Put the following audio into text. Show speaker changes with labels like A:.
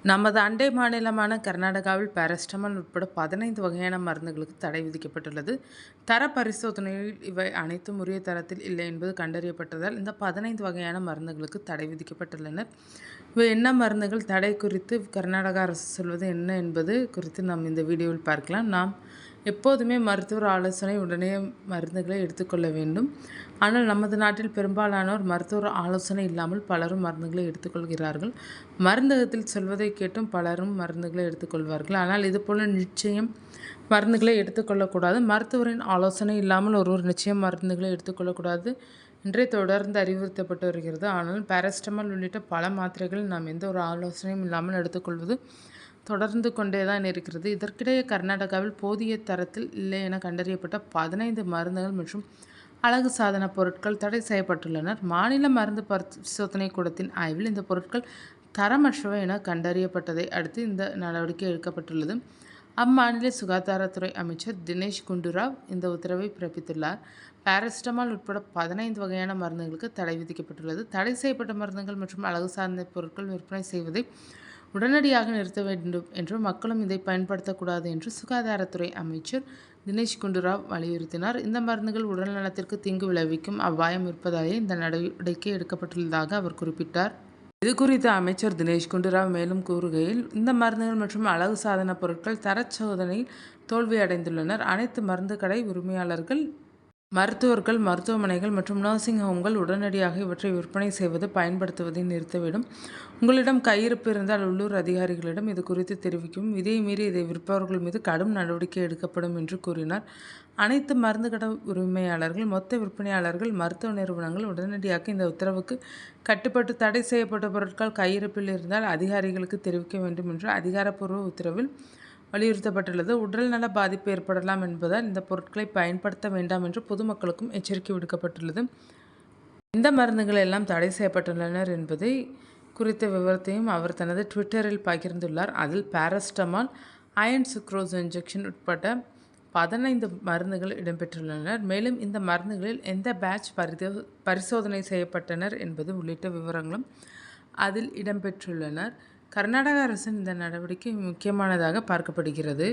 A: நமது அண்டை மாநிலமான கர்நாடகாவில் பாராசிட்டமால் உட்பட 15 வகையான மருந்துகளுக்கு தடை விதிக்கப்பட்டுள்ளது. தர பரிசோதனையில் இவை அனைத்தும் உரிய தரத்தில் இல்லை என்பது கண்டறியப்பட்டதால் இந்த 15 வகையான மருந்துகளுக்கு தடை விதிக்கப்பட்டுள்ளன. இவை என்ன மருந்துகள், தடை குறித்து கர்நாடக அரசு சொல்வது என்ன என்பது குறித்து நாம் இந்த வீடியோவில் பார்க்கலாம். நாம் எப்போதுமே மருத்துவர் ஆலோசனை உடனே மருந்துகளை எடுத்துக்கொள்ள வேண்டும். ஆனால் நமது நாட்டில் பெரும்பாலானோர் மருத்துவர் ஆலோசனை இல்லாமல் பலரும் மருந்துகளை எடுத்துக்கொள்கிறார்கள். மருந்தகத்தில் சொல்வதை கேட்டும் பலரும் மருந்துகளை எடுத்துக்கொள்வார்கள். ஆனால் இதுபோல நிச்சயம் மருந்துகளை எடுத்துக்கொள்ளக்கூடாது. மருத்துவரின் ஆலோசனை இல்லாமல் ஒருவர் நிச்சயம் மருந்துகளை எடுத்துக்கொள்ளக்கூடாது என்றே தொடர்ந்து அறிவுறுத்தப்பட்டு வருகிறது. ஆனால் பாராசிட்டமால் உள்ளிட்ட பல மாத்திரைகள் நாம் எந்த ஒரு ஆலோசனையும் இல்லாமல் எடுத்துக்கொள்வது தொடர்ந்து கொண்டேதான் இருக்கிறது. இதற்கிடையே கர்நாடகாவில் போதிய தரத்தில் இல்லை என கண்டறியப்பட்ட 15 மருந்துகள் மற்றும் அழகு சாதன பொருட்கள் தடை செய்யப்பட்டுள்ளனர். மாநில மருந்து பரிசோதனை கூடத்தின் ஆய்வில் இந்த பொருட்கள் தரமற்றவை என கண்டறியப்பட்டதை அடுத்து இந்த நடவடிக்கை எடுக்கப்பட்டுள்ளது. அம்மாநில சுகாதாரத்துறை அமைச்சர் தினேஷ் குண்டுராவ் இந்த உத்தரவை பிறப்பித்துள்ளார். பாராசிட்டமால் உட்பட 15 வகையான மருந்துகளுக்கு தடை விதிக்கப்பட்டுள்ளது. தடை செய்யப்பட்ட மருந்துகள் மற்றும் அழகு சார்ந்த பொருட்கள் விற்பனை செய்வதை உடனடியாக நிறுத்த வேண்டும் என்றும் மக்களும் இதை பயன்படுத்தக்கூடாது என்று சுகாதாரத்துறை அமைச்சர் தினேஷ் குண்டுராவ் வலியுறுத்தினார். இந்த மருந்துகள் உடல் நலத்திற்கு தீங்கு விளைவிக்கும் அபாயம் இருப்பதாலேயே இந்த நடவடிக்கை எடுக்கப்பட்டுள்ளதாக அவர் குறிப்பிட்டார். இது குறித்து அமைச்சர் தினேஷ் குண்டுராவ் மேலும் கூறுகையில், இந்த மருந்துகள் மற்றும் அழகு சாதன பொருட்கள் தர சோதனையில் தோல்வியடைந்துள்ளனர். அனைத்து மருந்து கடை உரிமையாளர்கள், மருத்துவர்கள், மருத்துவமனைகள் மற்றும் நர்சிங் ஹோம்கள் உடனடியாக இவற்றை விற்பனை செய்வது, பயன்படுத்துவதை நிறுத்த வேண்டும். உங்களிடம் கையிருப்பு இருந்தால் உள்ளூர் அதிகாரிகளிடம் இது குறித்து தெரிவிக்கும். இதை மீறி இதை விற்பவர்கள் மீது கடும் நடவடிக்கை எடுக்கப்படும் என்று கூறினார். அனைத்து மருந்து கடை உரிமையாளர்கள், மொத்த விற்பனையாளர்கள், மருத்துவ நிறுவனங்கள் உடனடியாக இந்த உத்தரவுக்கு கட்டுப்பட்டு தடை செய்யப்பட்ட பொருட்கள் கையிருப்பில் இருந்தால் அதிகாரிகளுக்கு தெரிவிக்க வேண்டும் என்று அதிகாரப்பூர்வ உத்தரவில் வலியுறுத்தப்பட்டுள்ளது. உடல்நல பாதிப்பு ஏற்படலாம் என்பதால் இந்த பொருட்களை பயன்படுத்த வேண்டாம் என்று பொதுமக்களுக்கும் எச்சரிக்கை விடுக்கப்பட்டுள்ளது. இந்த மருந்துகள் எல்லாம் தடை செய்யப்பட்டுள்ளனர் என்பதை குறித்த விவரத்தையும் அவர் தனது ட்விட்டரில் பகிர்ந்துள்ளார். அதில் பாராசிட்டமால், அயன் சுக்ரோஸ் இன்ஜெக்ஷன் உட்பட 15 மருந்துகள் இடம்பெற்றுள்ளனர். மேலும் இந்த மருந்துகளில் எந்த பேட்ச் பரிசோதனை செய்யப்பட்டனர் என்பது உள்ளிட்ட விவரங்களும் அதில் இடம்பெற்றுள்ளனர். கர்நாடக அரசின் இந்த நடவடிக்கை முக்கியமானதாக பார்க்கப்படுகிறது.